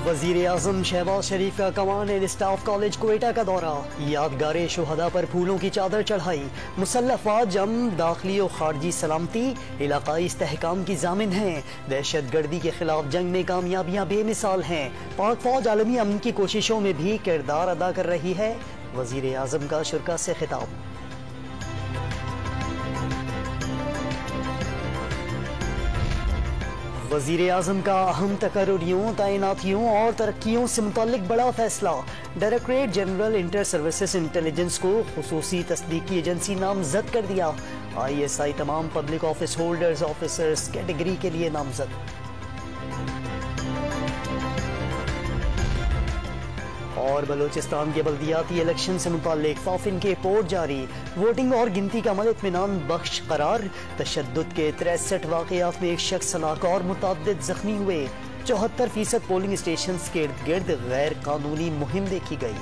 वजीर आजम शहबाज शरीफ का कमान and staff college Quetta का दौरा, यादगार शुहदा पर फूलों की चादर चढ़ाई। मुसल्लह अफवाज अमन, दाखिली और खारजी सलामती इलाकाई इस्तेहकाम की जामिन हैं। दहशत गर्दी के खिलाफ जंग में कामयाबियां बेमिसाल हैं। पाक फौज आलमी अमन की कोशिशों में भी किरदार अदा कर रही है। वजीर आजम का शुरा से खिताब। वजीर आजम का अहम तकर्रुरियों, तैनातियों और तरक्कियों से मुताल्लिक बड़ा फैसला। Directorate general inter services intelligence को खुसूसी तस्दीकी एजेंसी नामजद कर दिया। ISI तमाम public office holders officers category के लिए नामजद। और बलूचिस्तान के बल्दियाती इलेक्शन से मुताल्लिक फाफिन के रिपोर्ट जारी। वोटिंग और गिनती का अमल इत्मीनान बख्श करार। तशद्दुद के 63 वाक़यात में एक शख्स हलाक और मुतअद्दिद जख्मी हुए। 74% पोलिंग स्टेशन के इर्द गिर्द गैर कानूनी मुहिम देखी गई।